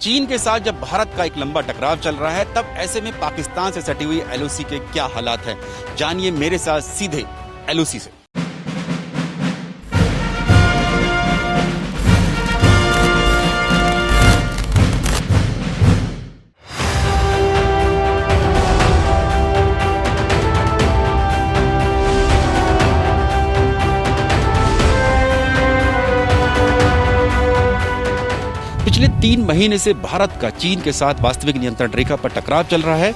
चीन के साथ जब भारत का एक लंबा टकराव चल रहा है, तब ऐसे में पाकिस्तान से सटी हुई एलओसी के क्या हालात हैं, जानिए मेरे साथ सीधे एलओसी से। पिछले 3 महीने से भारत का चीन के साथ वास्तविक नियंत्रण रेखा पर टकराव चल रहा है।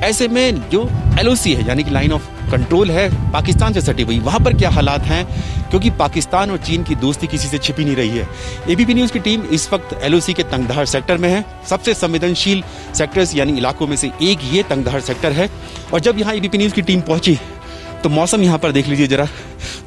ऐसे में जो एलओसी है यानी कि लाइन ऑफ कंट्रोल है पाकिस्तान से सटी हुई, वहां पर क्या हालात हैं, क्योंकि पाकिस्तान और चीन की दोस्ती किसी से छिपी नहीं रही है। एबीपी न्यूज की टीम इस वक्त एलओसी के तंगधार सेक्टर में है। सबसे संवेदनशील सेक्टर्स यानी इलाकों में से एक ये तंगधार सेक्टर है। और जब यहाँ एबीपी न्यूज की टीम पहुंची तो मौसम यहाँ पर देख लीजिए जरा,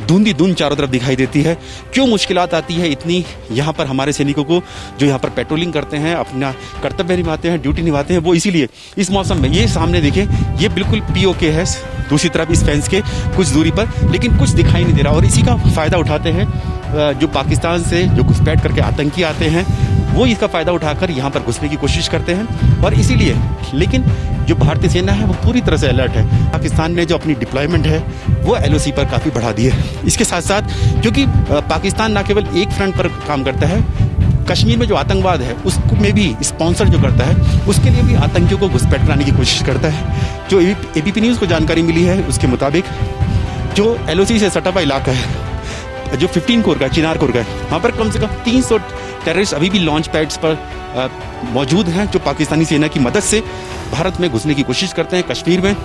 धुंध ही धुंध चारों तरफ दिखाई देती है। क्यों मुश्किलात आती है इतनी यहाँ पर हमारे सैनिकों को जो यहाँ पर पेट्रोलिंग करते हैं, अपना कर्तव्य निभाते हैं, ड्यूटी निभाते हैं, वो इसीलिए इस मौसम में। ये सामने देखें, ये बिल्कुल पीओके है दूसरी तरफ इस फेंस के कुछ दूरी पर, लेकिन कुछ दिखाई नहीं दे रहा। और इसी का फायदा उठाते हैं जो पाकिस्तान से जो घुसपैठ करके आतंकी आते हैं, वो इसका फायदा उठाकर यहाँ पर घुसने की कोशिश करते हैं। और इसीलिए लेकिन जो भारतीय सेना है वो पूरी तरह से अलर्ट है। पाकिस्तान ने जो अपनी डिप्लॉयमेंट है वो एलओसी पर काफ़ी बढ़ा दी है। इसके साथ साथ क्योंकि पाकिस्तान न केवल एक फ्रंट पर काम करता है, कश्मीर में जो आतंकवाद है उसको में भी स्पॉन्सर जो करता है, उसके लिए भी आतंकियों को घुसपैठ कराने की कोशिश करता है। जो एबीपी न्यूज़ को जानकारी मिली है उसके मुताबिक जो एलओसी से सटा हुआ इलाका है, जो 15 कोर का चिनार कोर का है, वहाँ पर कम से कम 300 टेररिस्ट अभी भी लॉन्च पैड्स पर मौजूद हैं, जो पाकिस्तानी सेना की मदद से भारत में घुसने की कोशिश करते हैं कश्मीर में।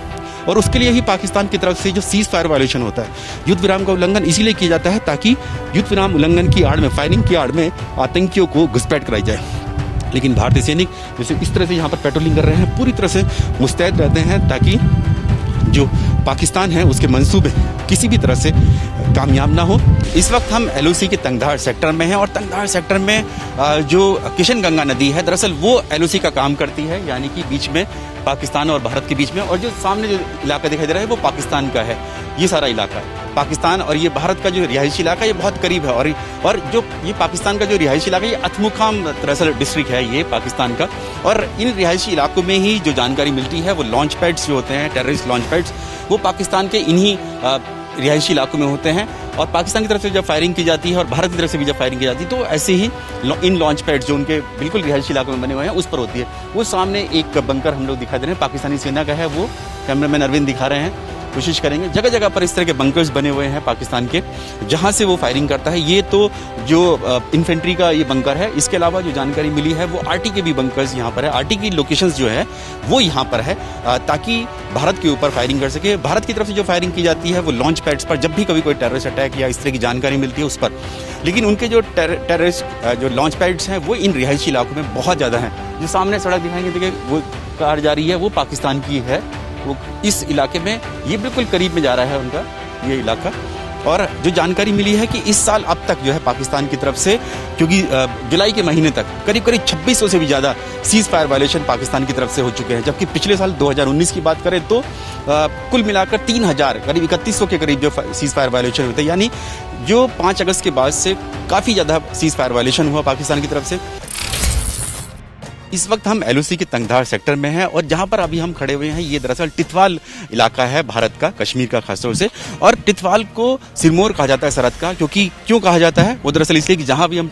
और उसके लिए ही पाकिस्तान की तरफ से जो सीज फायर वायलेशन होता है, युद्ध विराम का उल्लंघन इसीलिए किया जाता है ताकि युद्ध विराम उल्लंघन की आड़ में, फायरिंग की आड़ में आतंकियों को घुसपैठ कराई जाए। लेकिन भारतीय सैनिक जैसे इस तरह से यहाँ पर पेट्रोलिंग कर रहे हैं, पूरी तरह से मुस्तैद रहते हैं ताकि जो पाकिस्तान है उसके मंसूबे किसी भी तरह से कामयाब ना हो। इस वक्त हम एलओसी के तंगधार सेक्टर में हैं और तंगधार सेक्टर में जो किशनगंगा नदी है, दरअसल वो एलओसी का काम करती है, यानी कि बीच में पाकिस्तान और भारत के बीच में। और जो सामने जो इलाका दिखाई दे रहा है वो पाकिस्तान का है। ये सारा इलाका पाकिस्तान और ये भारत का जो रिहायशी इलाका ये बहुत करीब है। और जो ये पाकिस्तान का जो रिहायशी इलाका, ये अथमुखाम दरअसल डिस्ट्रिक्ट है ये पाकिस्तान का। और इन रिहायशी इलाकों में ही जो जानकारी मिलती है वो लॉन्च पैड्स जो होते हैं, टेररिस्ट लॉन्च पैड्स, वो पाकिस्तान के इन्हीं रिहायशी इलाकों में होते हैं। और पाकिस्तान की तरफ से जब फायरिंग की जाती है और भारत की तरफ से भी जब फायरिंग की जाती है, तो ऐसे ही इन लॉन्च पैड जो उनके बिल्कुल रिहायशी इलाकों में बने हुए हैं उस पर होती है। वो सामने एक बंकर हम लोग दिखा दे रहे हैं, पाकिस्तानी सेना का है, वो कैमरामैन अरविंद दिखा रहे हैं, कोशिश करेंगे। जगह जगह पर इस तरह के बंकर्स बने हुए हैं पाकिस्तान के, जहां से वो फायरिंग करता है। ये तो जो इन्फेंट्री का ये बंकर है। इसके अलावा जो जानकारी मिली है वो आरटी के भी बंकर्स यहाँ पर है। आरटी की लोकेशंस जो है वो यहाँ पर है ताकि भारत के ऊपर फायरिंग कर सके। भारत की तरफ से जो फायरिंग की जाती है वो लॉन्च पैड्स पर, जब भी कभी कोई टेररिस्ट अटैक या इस तरह की जानकारी मिलती है उस पर। लेकिन उनके जो टेररिस्ट जो लॉन्च पैड्स हैं वो इन रिहायशी इलाकों में बहुत ज़्यादा हैं। जो सामने सड़क दिखाएंगे, देखिए वो कार जा रही है, वो पाकिस्तान की है। वो इस इलाके में ये बिल्कुल करीब में जा रहा है उनका ये इलाका। और जो जानकारी मिली है कि इस साल अब तक जो है पाकिस्तान की तरफ से, क्योंकि जुलाई के महीने तक करीब 2600 से भी ज़्यादा सीज फायर वायलेशन पाकिस्तान की तरफ से हो चुके हैं। जबकि पिछले साल 2019 की बात करें तो कुल मिलाकर 3000 करीब 3100 के करीब जो सीज फायर वायलेशन होते हैं, यानी जो 5 अगस्त के बाद से काफ़ी ज़्यादा सीज फायर वायलेशन हुआ पाकिस्तान की तरफ से। इस वक्त हम एलओसी के तंगधार सेक्टर में हैं और जहां पर अभी हम खड़े हुए हैं ये दरअसल टिथवाल इलाका है भारत का, कश्मीर का खासतौर से। और टिथवाल को सिरमौर कहा जाता है सरहद का, क्योंकि क्यों कहा जाता है वो दरअसल इसलिए कि जहां भी हम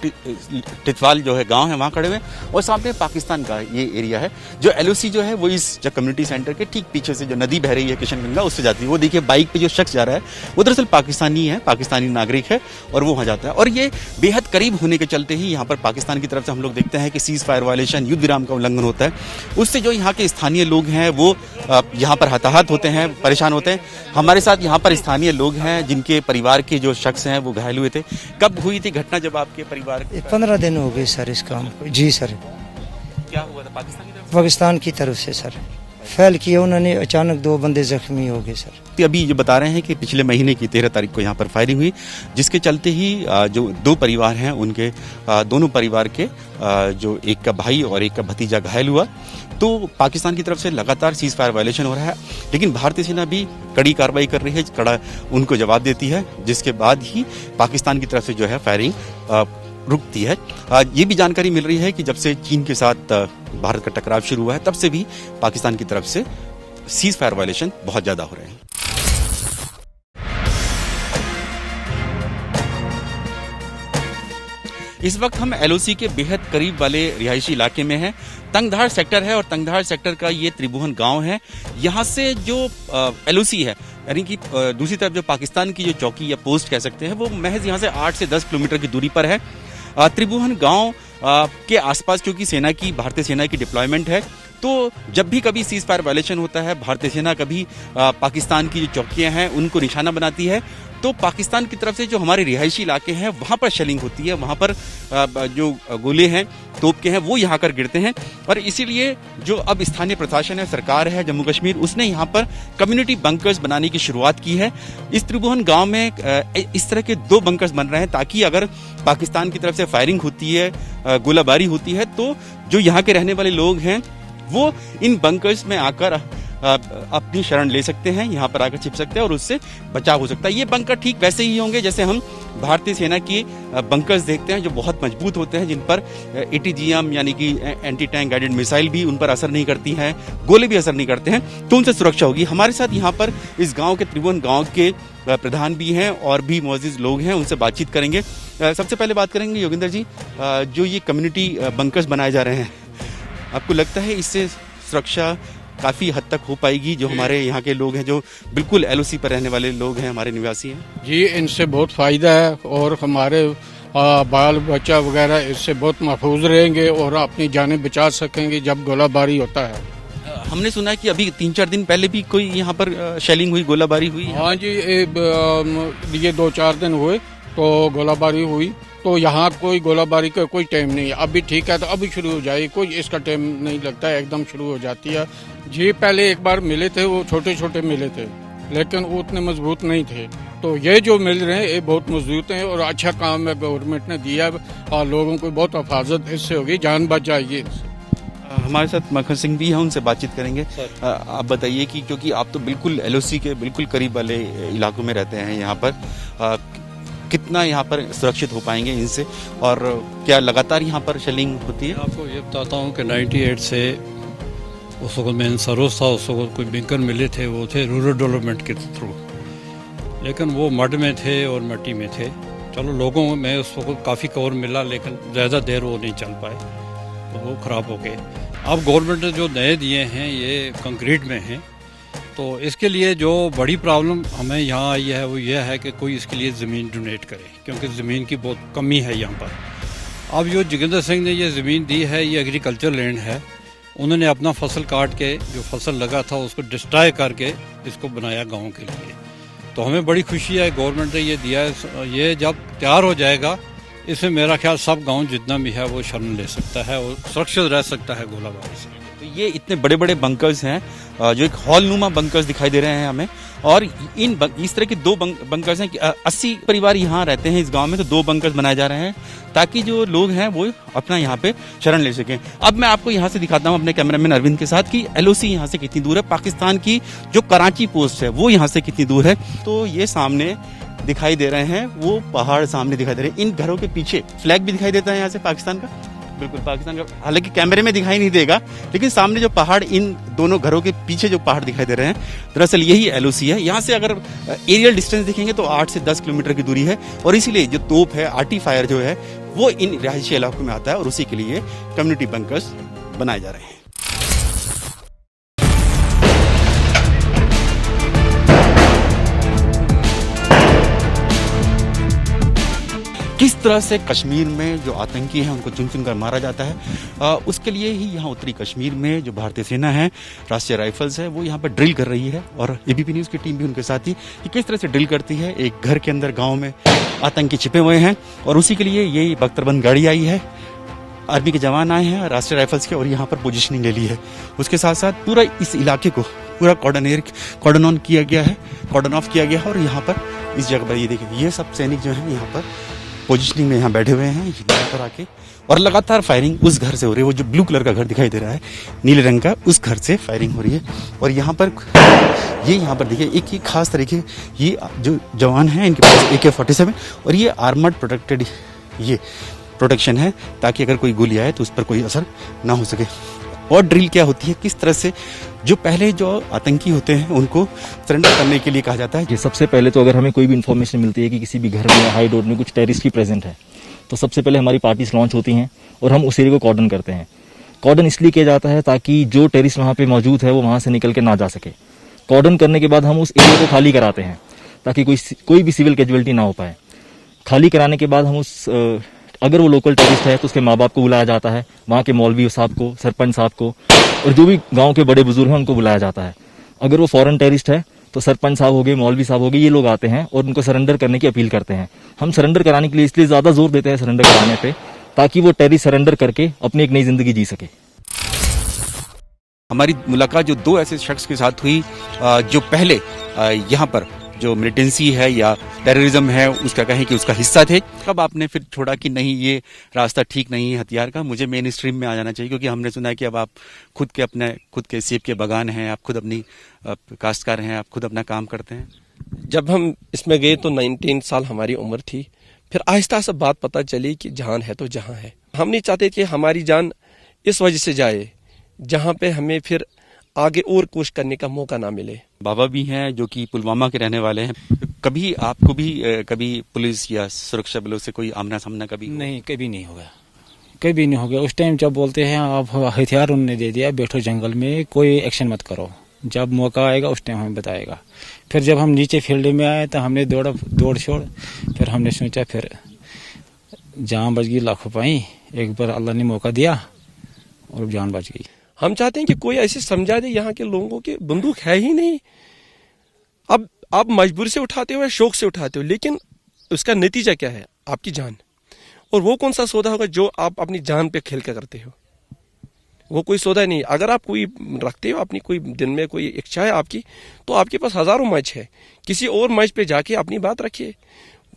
टिथवाल जो है गांव है वहां खड़े हुए हैं और सामने पाकिस्तान का ये एरिया है। जो एलओसी जो है वो इस कम्युनिटी सेंटर के ठीक पीछे से जो नदी बह रही है किशनगंगा, उससे जाती है। वो देखिए बाइक पे जो शख्स जा रहा है वो दरअसल पाकिस्तानी है, पाकिस्तानी नागरिक है और वो वहां जाता है। और ये बेहद करीब होने के चलते ही यहाँ पर पाकिस्तान की तरफ से हम लोग देखते हैं कि सीज फायर वायलेशन, युद्ध विराम का उल्लंघन होता है। उससे जो यहाँ के स्थानीय लोग हैं वो यहाँ पर हताहत होते हैं, परेशान होते हैं। हमारे साथ यहाँ पर स्थानीय लोग हैं जिनके परिवार के जो शख्स हैं वो घायल हुए थे। कब हुई थी घटना जब आपके परिवार? 15 दिन हो गए सर इस काम को। जी सर। क्या हुआ था? पाकिस्तान की तरफ से सर फैल किया उन्होंने, अचानक 2 बंदे जख्मी हो गए सर। अभी ये बता रहे हैं कि पिछले महीने की 13 तारीख को यहाँ पर फायरिंग हुई, जिसके चलते ही जो 2 परिवार हैं उनके दोनों परिवार के जो एक का भाई और एक का भतीजा घायल हुआ। तो पाकिस्तान की तरफ से लगातार सीज फायर वायलेशन हो रहा है, लेकिन भारतीय सेना भी कड़ी कार्रवाई कर रही है, कड़ा उनको जवाब देती है, जिसके बाद ही पाकिस्तान की तरफ से जो है फायरिंग रुकती है। ये भी जानकारी मिल रही है कि जब से चीन के साथ भारत का टकराव शुरू हुआ है तब से भी पाकिस्तान की तरफ से सीज फायर वायलेशन बहुत ज्यादा हो रहे हैं। इस वक्त हम एलओसी के बेहद करीब वाले रिहायशी इलाके में हैं। तंगधार सेक्टर है और तंगधार सेक्टर का ये त्रिभुवन गांव है। यहाँ से जो एलओसी है, यानी कि दूसरी तरफ जो पाकिस्तान की जो चौकी या पोस्ट कह सकते हैं, वो महज यहाँ से 8 से 10 किलोमीटर की दूरी पर है। त्रिभुवन गांव के आसपास क्योंकि सेना की, भारतीय सेना की डिप्लॉयमेंट है, तो जब भी कभी सीज फायर वायलेशन होता है, भारतीय सेना कभी पाकिस्तान की जो चौकियां हैं उनको निशाना बनाती है, तो पाकिस्तान की तरफ से जो हमारे रिहायशी इलाके हैं वहाँ पर शेलिंग होती है, वहाँ पर जो गोले हैं, तोप के हैं, वो यहाँ कर गिरते हैं। और इसीलिए जो अब स्थानीय प्रशासन है, सरकार है जम्मू कश्मीर, उसने यहाँ पर कम्युनिटी बंकर्स बनाने की शुरुआत की है। इस त्रिभुवन गांव में इस तरह के 2 बंकर्स बन रहे हैं ताकि अगर पाकिस्तान की तरफ से फायरिंग होती है, गोलाबारी होती है, तो जो यहाँ के रहने वाले लोग हैं वो इन बंकर्स में आकर अपनी शरण ले सकते हैं, यहाँ पर आकर छिप सकते हैं और उससे बचाव हो सकता है। ये बंकर ठीक वैसे ही होंगे जैसे हम भारतीय सेना की बंकर्स देखते हैं, जो बहुत मजबूत होते हैं, जिन पर ATGM यानी कि एंटी टैंक गाइडेड मिसाइल भी उन पर असर नहीं करती हैं, गोले भी असर नहीं करते हैं, तो उनसे सुरक्षा होगी। हमारे साथ यहाँ पर इस गाँव के त्रिभुवन गाँव के प्रधान भी हैं और भी मौजूद लोग हैं, उनसे बातचीत करेंगे। सबसे पहले बात करेंगे योगिंदर जी, जो ये कम्युनिटी बंकर्स बनाए जा रहे हैं, आपको लगता है इससे सुरक्षा काफ़ी हद तक हो पाएगी? जो हमारे यहाँ के लोग हैं, जो बिल्कुल एलओसी पर रहने वाले लोग हैं, हमारे निवासी हैं। जी, इनसे बहुत फ़ायदा है और हमारे बाल बच्चा वगैरह इससे बहुत महफूज रहेंगे और अपनी जानें बचा सकेंगे जब गोलाबारी होता है। हमने सुना है कि अभी 3-4 दिन पहले भी कोई यहाँ पर शेलिंग हुई, गोलाबारी हुई। हाँ जी, ये 2-4 दिन हुए तो गोलाबारी हुई, तो यहाँ कोई गोलाबारी का कोई टाइम नहीं है। अभी ठीक है तो अभी शुरू हो जाएगी, कोई इसका टाइम नहीं लगता है, एकदम शुरू हो जाती है। जी, पहले एक बार मिले थे, वो छोटे छोटे मिले थे लेकिन वो उतने मजबूत नहीं थे, तो ये जो मिल रहे हैं ये बहुत मजबूत हैं और अच्छा काम है गवर्नमेंट ने दिया और लोगों को बहुत हिफाजत इससे होगी, जान बच जाएगी। हमारे साथ मखन सिंह भी हैं, उनसे बातचीत करेंगे। आप बताइए कि क्योंकि आप तो बिल्कुल एलओसी के बिल्कुल करीब वाले इलाकों में रहते हैं, यहाँ पर कितना यहाँ पर सुरक्षित हो पाएंगे इनसे, और क्या लगातार यहाँ पर शेलिंग होती है? आपको ये बताता हूँ कि 98 से उस वक्त मैं सरोस था, उस वक्त कोई बैंकर मिले थे, वो थे रूरल डेवलपमेंट के थ्रू, लेकिन वो मड में थे और मिट्टी में थे। चलो लोगों में उस वक्त काफ़ी कवर मिला लेकिन ज़्यादा देर वो नहीं चल पाए, तो वो ख़राब हो गए। अब गवर्नमेंट ने जो नए दिए हैं ये कंक्रीट में हैं, तो इसके लिए जो बड़ी प्रॉब्लम हमें यहाँ आई है वो ये है कि कोई इसके लिए ज़मीन डोनेट करे, क्योंकि ज़मीन की बहुत कमी है यहाँ पर। अब जो जोगिंदर सिंह ने ये ज़मीन दी है ये एग्रीकल्चर लैंड है, उन्होंने अपना फसल काट के जो फसल लगा था उसको डिस्ट्रॉय करके इसको बनाया गांव के लिए। तो हमें बड़ी खुशी है गवर्नमेंट ने ये दिया है। ये जब तैयार हो जाएगा इसमें मेरा ख्याल सब गांव जितना भी है वो शरण ले सकता है और सुरक्षित रह सकता है गोलाबारी से। तो ये इतने बड़े बड़े बंकर्स हैं, जो एक हॉलनुमा बंकर्स दिखाई दे रहे हैं हमें, और इस तरह के 2 बंकर्स हैं। 80 परिवार यहाँ रहते हैं इस गांव में, तो 2 बंकर्स बनाए जा रहे हैं ताकि जो लोग हैं वो अपना यहाँ पे शरण ले सकें। अब मैं आपको यहाँ से दिखाता हूँ अपने कैमरामैन अरविंद के साथ कि एलओसी यहाँ से कितनी दूर है, पाकिस्तान की जो कराची पोस्ट है वो यहाँ से कितनी दूर है। तो ये सामने दिखाई दे रहे हैं वो पहाड़ सामने दिखाई दे रहे हैं, इन घरों के पीछे फ्लैग भी दिखाई देता है यहाँ से पाकिस्तान का, बिल्कुल पाकिस्तान का, हालांकि कैमरे में दिखाई नहीं देगा, लेकिन सामने जो पहाड़, इन दोनों घरों के पीछे जो पहाड़ दिखाई दे रहे हैं, दरअसल यही एलओसी है। यहाँ से अगर एरियल डिस्टेंस देखेंगे तो 8 से 10 किलोमीटर की दूरी है, और इसीलिए जो तोप है, आर्टी फायर जो है वो इन रिहायशी इलाकों में आता है, और उसी के लिए कम्युनिटी बंकर्स बनाए जा रहे हैं। किस तरह से कश्मीर में जो आतंकी हैं उनको चुन चुन कर मारा जाता है, उसके लिए ही यहाँ उत्तरी कश्मीर में जो भारतीय सेना है, राष्ट्रीय राइफल्स है, वो यहाँ पर ड्रिल कर रही है, और एबीपी न्यूज़ की टीम भी उनके साथ ही कि किस तरह से ड्रिल करती है। एक घर के अंदर गांव में आतंकी छिपे हुए हैं, और उसी के लिए यही बख्तरबंद गाड़ी आई है, आर्मी के जवान आए हैं राष्ट्रीय राइफल्स के, और यहाँ पर पोजिशनिंग ले ली है। उसके साथ साथ पूरा इस इलाके को पूरा कॉर्डन ऑन किया गया है, कॉर्डन ऑफ किया गया है, और यहाँ पर इस जगह पर ये देखिए, ये सब सैनिक जो है यहाँ पर पोजिशनिंग में यहाँ बैठे हुए हैं यहाँ पर आके, और लगातार फायरिंग उस घर से हो रही है। वो जो ब्लू कलर का घर दिखाई दे रहा है नीले रंग का, उस घर से फायरिंग हो रही है। और यहाँ पर यहाँ पर देखिए एक ही खास तरीके, ये जो जवान हैं इनके पास AK-47, और ये आर्मर्ड प्रोटेक्टेड, ये प्रोटेक्शन है, ताकि अगर कोई गोली आए तो उस पर कोई असर ना हो सके। और ड्रिल क्या होती है, किस तरह से जो पहले जो आतंकी होते हैं उनको सरेंडर करने के लिए कहा जाता है। कि सबसे पहले तो अगर हमें कोई भी इन्फॉर्मेशन मिलती है कि किसी भी घर में या हाइड में कुछ टेररिस्ट की प्रेजेंट है, तो सबसे पहले हमारी पार्टीज लॉन्च होती हैं और हम उस एरिया को कॉर्डन करते हैं। कॉर्डन इसलिए किया जाता है ताकि जो टेररिस्ट वहाँ पे मौजूद है वो वहाँ से निकल के ना जा सके। कॉर्डन करने के बाद हम उस एरिया को खाली कराते हैं ताकि कोई भी सिविल कैजुअलिटी ना हो पाए। खाली कराने के बाद हम अगर वो लोकल टेररिस्ट है तो उसके माँ बाप को बुलाया जाता है, वहाँ के मौलवी साहब को, सरपंच साहब को, और जो भी गांव के बड़े बुजुर्ग हैं उनको बुलाया जाता है। अगर वो फॉरेन टेररिस्ट है तो सरपंच साहब हो गए, मौलवी साहब हो गए, ये लोग आते हैं और उनको सरेंडर करने की अपील करते हैं। हम सरेंडर कराने के लिए इसलिए ज़्यादा जोर देते हैं सरेंडर कराने पे, ताकि वो टेररिस्ट सरेंडर करके अपनी एक नई जिंदगी जी सके। हमारी मुलाकात जो दो ऐसे शख्स के साथ हुई जो पहले यहाँ पर जो मिलिटेंसी है या टेररिज्म है उसका कहें कि उसका हिस्सा थे। कब आपने फिर छोड़ा कि नहीं ये रास्ता ठीक नहीं है हथियार का, मुझे मेन स्ट्रीम में आ जाना चाहिए, क्योंकि हमने सुना है कि अब आप खुद के सेब के बागान हैं, आप खुद अपनी काश्तकार हैं, आप खुद अपना काम करते हैं। जब हम इसमें गए तो 19 साल हमारी उम्र थी। फिर आहिस्ता आहिस्ता बात पता चली कि जान है तो जहां है। हम नहीं चाहते कि हमारी जान इस वजह से जाए जहां पे हमें फिर आगे और कोशिश करने का मौका ना मिले। बाबा भी हैं जो कि पुलवामा के रहने वाले हैं। कभी आपको भी कभी पुलिस या सुरक्षा बलों से कोई आमना सामना कभी नहीं, कभी नहीं होगा, कभी नहीं हो गया। उस टाइम जब बोलते हैं आप हथियार उन्होंने दे दिया, बैठो जंगल में, कोई एक्शन मत करो, जब मौका आएगा उस टाइम हमें बताएगा। फिर जब हम नीचे फील्ड में आए तो हमने दौड़ छोड़, फिर हमने सोचा फिर जान बच गई लाखों पाई, एक बार अल्लाह ने मौका दिया और जान बच गई। हम चाहते हैं कि कोई ऐसे समझा दे यहाँ के लोगों के बंदूक है ही नहीं। अब आप मजबूरी से उठाते हो या शौक से उठाते हो, लेकिन उसका नतीजा क्या है? आपकी जान। और वो कौन सा सौदा होगा जो आप अपनी जान पे खेल कर करते हो? वो कोई सौदा नहीं। अगर आप कोई रखते हो अपनी, कोई दिन में कोई इच्छा है आपकी, तो आपके पास हजारों मैच है, किसी और मैच पे जाके अपनी बात रखिए।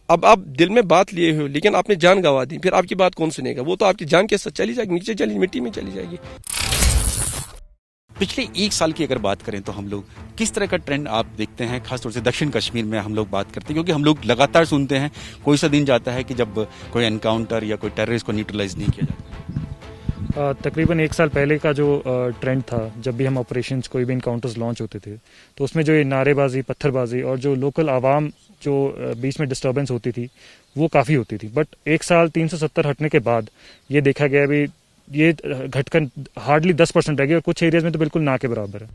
अब आप दिल में बात लिए हो लेकिन आपने जान गंवा दी, फिर आपकी बात कौन सुनेगा? वो तो आपकी जान के साथ चली जाएगी, नीचे चली, मिट्टी में चली जाएगी। पिछले एक साल की अगर बात करें तो हम लोग किस तरह का ट्रेंड आप देखते हैं, खासतौर से दक्षिण कश्मीर में हम लोग बात करते हैं, क्योंकि हम लोग लगातार सुनते हैं कोई सा दिन जाता है कि जब कोई एनकाउंटर या कोई टेररिस्ट को न्यूट्रलाइज नहीं किया जाता। तकरीबन एक साल पहले का जो ट्रेंड था, जब भी हम ऑपरेशंस कोई भी इनकाउंटर्स लॉन्च होते थे तो उसमें जो ये नारेबाजी, पत्थरबाजी और जो लोकल आवाम जो बीच में डिस्टर्बेंस होती थी वो काफ़ी होती थी। बट एक साल 370 हटने के बाद ये देखा गया अभी ये घटकर हार्डली 10% रह गई और कुछ एरियाज में तो बिल्कुल ना के बराबर है।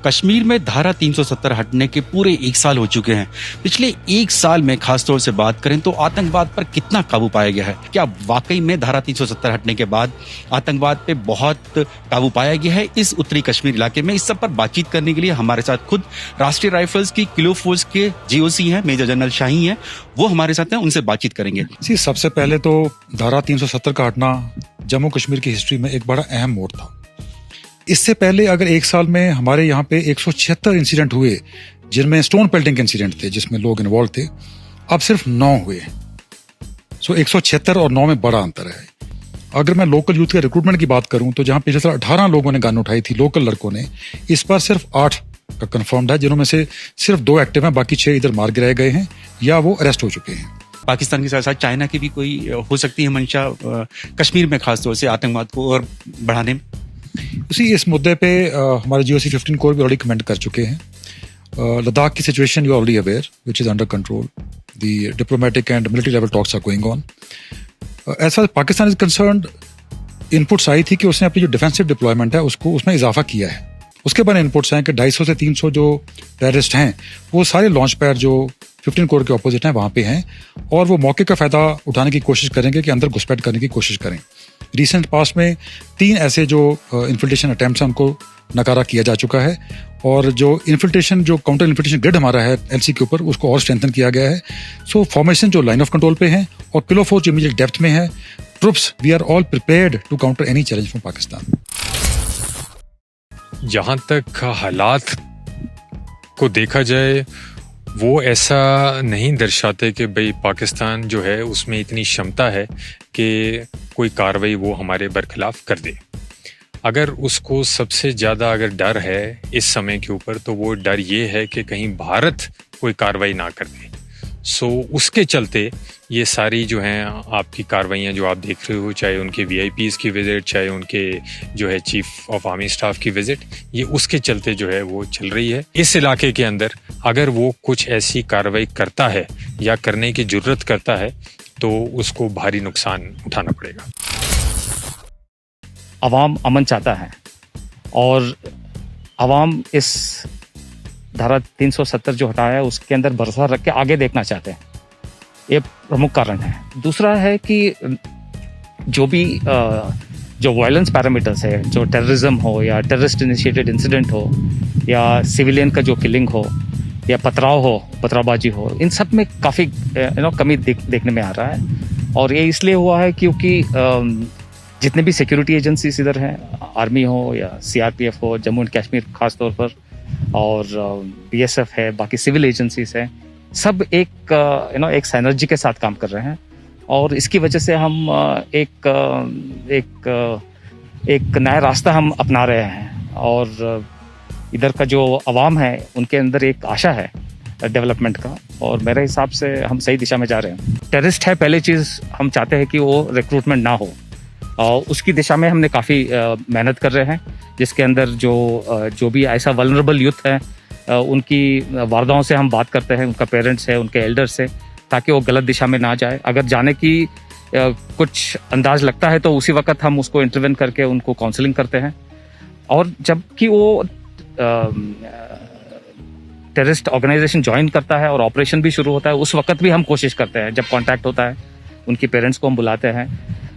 कश्मीर में धारा 370 हटने के पूरे एक साल हो चुके हैं। पिछले एक साल में खासतौर से बात करें तो आतंकवाद पर कितना काबू पाया गया है? क्या वाकई में धारा 370 हटने के बाद आतंकवाद पे बहुत काबू पाया गया है इस उत्तरी कश्मीर इलाके में? इस सब पर बातचीत करने के लिए हमारे साथ खुद राष्ट्रीय राइफल्स की किलो फोर्स के जीओसी हैं, मेजर जनरल शाही हैं, वो हमारे साथ हैं, उनसे बातचीत करेंगे। सबसे पहले तो धारा 370 का हटना जम्मू कश्मीर की हिस्ट्री में एक बड़ा अहम मोड़ था। इससे पहले अगर एक साल में हमारे यहाँ पे 176 इंसिडेंट हुए जिनमें स्टोन पेल्टिंग के इंसिडेंट थे जिसमें लोग इन्वॉल्व थे, अब सिर्फ 9 हुए। 176 और 9 में बड़ा अंतर है। अगर मैं लोकल यूथ के रिक्रूटमेंट की बात करूं तो जहां पिछले साल 18 लोगों ने गन उठाई थी, लोकल लड़कों ने, इस बार सिर्फ 8 का कंफर्म्ड है, जिन्होंने से सिर्फ 2 एक्टिव हैं, बाकी 6 इधर मार गिराए गए हैं या वो अरेस्ट हो चुके हैं। पाकिस्तान के साथ साथ चाइना की भी कोई हो सकती है मंशा कश्मीर में खासतौर से आतंकवाद को और बढ़ाने में? उसी इस मुद्दे पे हमारे जीओसी 15 कोर भी ऑलरेडी कमेंट कर चुके हैं। लद्दाख की situation you already aware, which is under control. The diplomatic and military level talks are going on. As far Pakistan is concerned, inputs आई थी कि उसने अपनी जो डिफेंसिव डिप्लॉयमेंट है उसको उसमें इजाफा किया है। उसके बाद इनपुट्स हैं कि 250 से 300 जो टेररिस्ट हैं वो सारे लॉन्च पैड जो 15 कोर के ऑपोजिट हैं वहाँ पे हैं और वो मौके का फायदा उठाने की कोशिश करेंगे कि अंदर घुसपैठ करने की कोशिश करें। रिसेंट पास्ट में 3 ऐसे जो इन्फिल्ट्रेशन अटेम्प्ट्स हैं उनको नकारा किया जा चुका है और जो इन्फिल्ट्रेशन, जो काउंटर इन्फिल्ट्रेशन ग्रिड हमारा है एलसी के ऊपर, उसको और स्ट्रेंथन किया गया है। सो फॉर्मेशन जो लाइन ऑफ कंट्रोल पे है और पिलो फोर्स जो इमीडिएट डेप्थ में है, troops, we are all prepared to counter any challenge from Pakistan. जहाँ तक हालात को देखा जाए वो ऐसा नहीं दर्शाते कि भाई पाकिस्तान जो है उसमें इतनी क्षमता है कि कोई कार्रवाई वो हमारे बरखिलाफ कर दे। अगर उसको सबसे ज़्यादा अगर डर है इस समय के ऊपर तो वो डर ये है कि कहीं भारत कोई कार्रवाई ना कर दे। सो उसके चलते ये सारी जो हैं आपकी कार्रवाइयाँ जो आप देख रहे हो, चाहे उनके VIPs की विज़िट, चाहे उनके जो है चीफ ऑफ आर्मी स्टाफ की विज़िट, ये उसके चलते जो है वो चल रही है। इस इलाके के अंदर अगर वो कुछ ऐसी कार्रवाई करता है या करने की ज़रूरत करता है तो उसको भारी नुकसान उठाना पड़ेगा। अवाम अमन चाहता है और अवाम इस धारा 370 जो हटाया है उसके अंदर भरोसा रख के आगे देखना चाहते हैं, ये प्रमुख कारण है। दूसरा है कि जो भी जो वायलेंस पैरामीटर्स है, जो टेररिज्म हो या टेररिस्ट इनिशिएटेड इंसिडेंट हो या सिविलियन का जो किलिंग हो या पथरावबाजी हो, इन सब में काफ़ी कमी देखने में आ रहा है। और ये इसलिए हुआ है क्योंकि जितने भी सिक्योरिटी एजेंसीज इधर हैं, आर्मी हो या CRPF हो, जम्मू एंड कश्मीर खास तौर पर, और BSF है, बाकी सिविल एजेंसीज हैं, सब एक सिनर्जी के साथ काम कर रहे हैं। और इसकी वजह से हम एक नया रास्ता हम अपना रहे हैं। और इधर का जो अवाम है उनके अंदर एक आशा है डेवलपमेंट का, और मेरे हिसाब से हम सही दिशा में जा रहे हैं। टेररिस्ट है, पहली चीज़ हम चाहते हैं कि वो रिक्रूटमेंट ना हो, और उसकी दिशा में हमने काफ़ी मेहनत कर रहे हैं, जिसके अंदर जो भी ऐसा वल्नरेबल यूथ है उनकी वारदाओं से हम बात करते हैं, उनका पेरेंट्स है, उनके एल्डर्स से, ताकि वो गलत दिशा में ना जाए। अगर जाने की कुछ अंदाज लगता है तो उसी वक्त हम उसको इंटरवेन करके उनको काउंसलिंग करते हैं। और जबकि वो टेररिस्ट ऑर्गेनाइजेशन ज्वाइन करता है और ऑपरेशन भी शुरू होता है, उस वक्त भी हम कोशिश करते हैं, जब कॉन्टैक्ट होता है उनके पेरेंट्स को हम बुलाते हैं,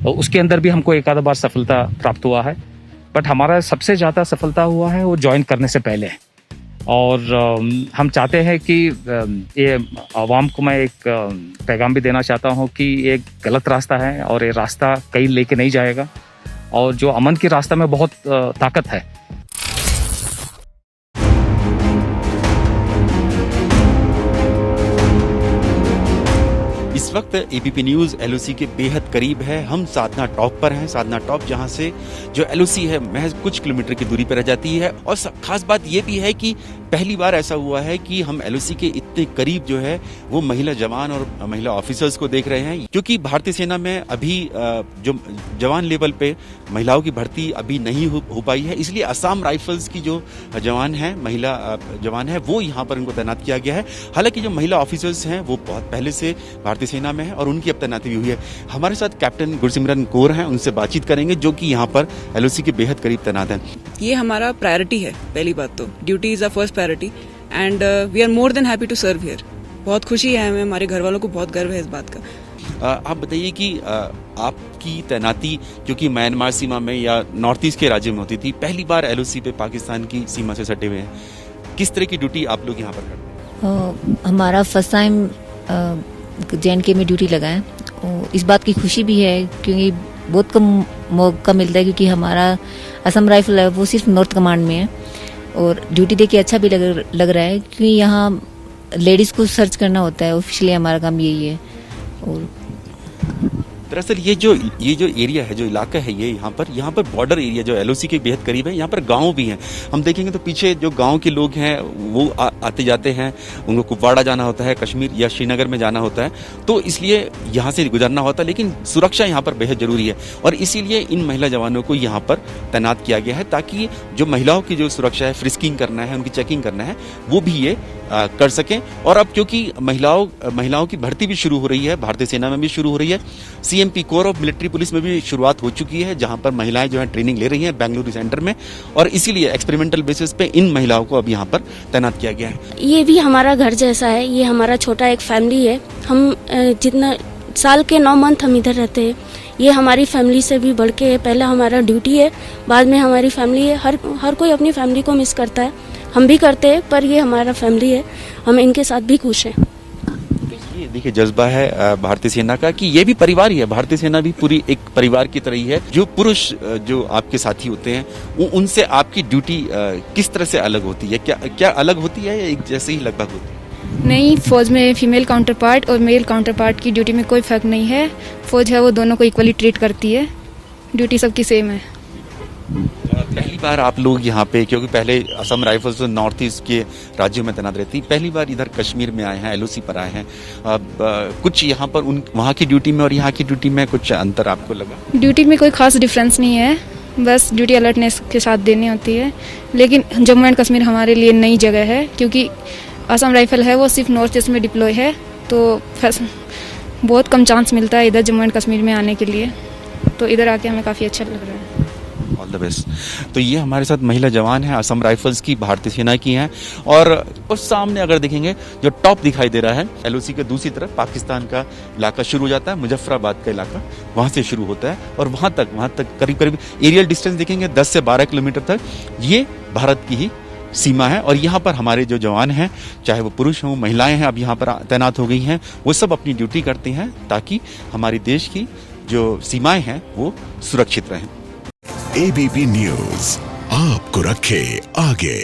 उसके अंदर भी हमको एक आधा बार सफलता प्राप्त हुआ है। बट हमारा सबसे ज़्यादा सफलता हुआ है वो ज्वाइन करने से पहले। और हम चाहते हैं कि ये आवाम को मैं एक पैगाम भी देना चाहता हूँ कि ये गलत रास्ता है और ये रास्ता कहीं लेके नहीं जाएगा, और जो अमन की रास्ता में बहुत ताकत है। इस वक्त ABP न्यूज़ LOC के बेहद करीब है। हम साधना टॉप पर हैं, साधना टॉप जहां से जो LOC है महज कुछ किलोमीटर की दूरी पर रह जाती है। और खास बात यह भी है कि पहली बार ऐसा हुआ है कि हम LOC के इतने करीब जो है वो महिला जवान और महिला ऑफिसर्स को देख रहे हैं, क्योंकि भारतीय सेना में अभी जो जवान लेवल पे महिलाओं की भर्ती अभी नहीं हो पाई है, इसलिए असम राइफल्स की जो जवान है, महिला जवान है, वो यहाँ पर उनको तैनात किया गया है। हालांकि जो महिला ऑफिसर्स हैं वो बहुत पहले से भारतीय सेना में है और उनकी अब तैनाती भी हुई है। हमारे साथ कैप्टन गुरसिमरन कौर हैं, उनसे बातचीत करेंगे, जो कि यहाँ पर LOC के बेहद करीब तैनात हैं। ये हमारा प्रायोरिटी है, पहली बात तो duty is a first priority and we are more than happy to serve here. बहुत खुशी है हमें, हमारे घर वालों को बहुत गर्व है इस बात का। आप बताइए कि आपकी तैनाती क्योंकि म्यांमार सीमा में या नॉर्थ ईस्ट के राज्य में होती थी, पहली बार LOC पे पाकिस्तान की सीमा से सटे हुए हैं, किस तरह की ड्यूटी आप लोग यहाँ पर करते हैं? हमारा फर्स्ट टाइम JNK में ड्यूटी लगा है, और इस बात की खुशी भी है क्योंकि बहुत कम मौका मिलता है, क्योंकि हमारा असम राइफल है वो सिर्फ नॉर्थ कमांड में है, और ड्यूटी देके अच्छा भी लग रहा है क्योंकि यहाँ लेडीज़ को सर्च करना होता है, ऑफिशियली हमारा काम यही है। और दरअसल ये जो एरिया है, जो इलाका है, ये यहाँ पर बॉर्डर एरिया जो LOC के बेहद करीब है, यहाँ पर गांव भी हैं। हम देखेंगे तो पीछे जो गांव के लोग हैं वो आते जाते हैं, उनको कुपवाड़ा जाना होता है, कश्मीर या श्रीनगर में जाना होता है, तो इसलिए यहाँ से गुजरना होता है। लेकिन सुरक्षा यहाँ पर बेहद जरूरी है और इसीलिए इन महिला जवानों को यहाँ पर तैनात किया गया है, ताकि जो महिलाओं की जो सुरक्षा है, फ्रिस्किंग करना है, उनकी चेकिंग करना है, वो भी ये कर सकें। और अब क्योंकि महिलाओं की भर्ती भी शुरू हो रही है, भारतीय सेना में भी शुरू हो रही है, CMP core of military police में भी शुरुआत हो चुकी है, जहां पर महिलाएं जो है ट्रेनिंग ले रही हैं बेंगलुरु सेंटर में, और इसीलिए एक्सपेरिमेंटल बेसिस पे इन महिलाओं को अब यहां पर तैनात किया गया है। ये भी हमारा घर जैसा है, ये हमारा छोटा एक फैमिली है। हम जितना साल के 9 मंथ हम इधर रहते हैं, ये हमारी फैमिली से भी बढ़ के है। पहला हमारा ड्यूटी है, बाद में हमारी फैमिली है। हर कोई अपनी फैमिली को मिस करता है, हम भी करते हैं, पर ये हमारा फैमिली है, हम इनके साथ भी खुश हैं। ये देखिए जज्बा है भारतीय सेना का कि ये भी परिवार ही है, भारतीय सेना भी पूरी एक परिवार की तरह ही है। जो पुरुष जो आपके साथी होते हैं उनसे आपकी ड्यूटी किस तरह से अलग होती है? क्या अलग होती है या एक जैसे ही लगभग होती है? नहीं, फौज में फीमेल काउंटर पार्ट और मेल काउंटर पार्ट की ड्यूटी में कोई फर्क नहीं है। फौज है वो दोनों को इक्वली ट्रीट करती है, ड्यूटी सबकी सेम है। पहली बार आप लोग यहाँ पे, क्योंकि पहले असम राइफल्स नॉर्थ ईस्ट के राज्यों में तैनात रहती, पहली बार इधर कश्मीर में आए हैं, एलओसी पर आए हैं। अब कुछ यहाँ पर वहाँ की ड्यूटी में और यहाँ की ड्यूटी में कुछ अंतर आपको लगा? ड्यूटी में कोई खास डिफरेंस नहीं है, बस ड्यूटी अलर्टनेस के साथ देनी होती है। लेकिन जम्मू एंड कश्मीर हमारे लिए नई जगह है, क्योंकि असम राइफल है वो सिर्फ नॉर्थ ईस्ट में डिप्लॉय है, तो बहुत कम चांस मिलता है इधर जम्मू एंड कश्मीर में आने के लिए, तो इधर आके हमें काफ़ी अच्छा लग रहा है। All the best. तो ये हमारे साथ महिला जवान हैं, असम राइफल्स की, भारतीय सेना की हैं। और उस सामने अगर देखेंगे जो टॉप दिखाई दे रहा है, एलओसी के दूसरी तरफ पाकिस्तान का इलाका शुरू हो जाता है, मुजफ्फराबाद का इलाका वहाँ से शुरू होता है और वहाँ तक करीब करीब एरियल डिस्टेंस देखेंगे 10 से 12 किलोमीटर तक ये भारत की ही सीमा है। और यहाँ पर हमारे जो जवान हैं, चाहे वो पुरुष हों, महिलाएं हैं, अब यहाँ पर तैनात हो गई हैं, वो सब अपनी ड्यूटी करते हैं ताकि हमारे देश की जो सीमाएं हैं वो सुरक्षित रहें। एबीपी न्यूज आपको रखे आगे।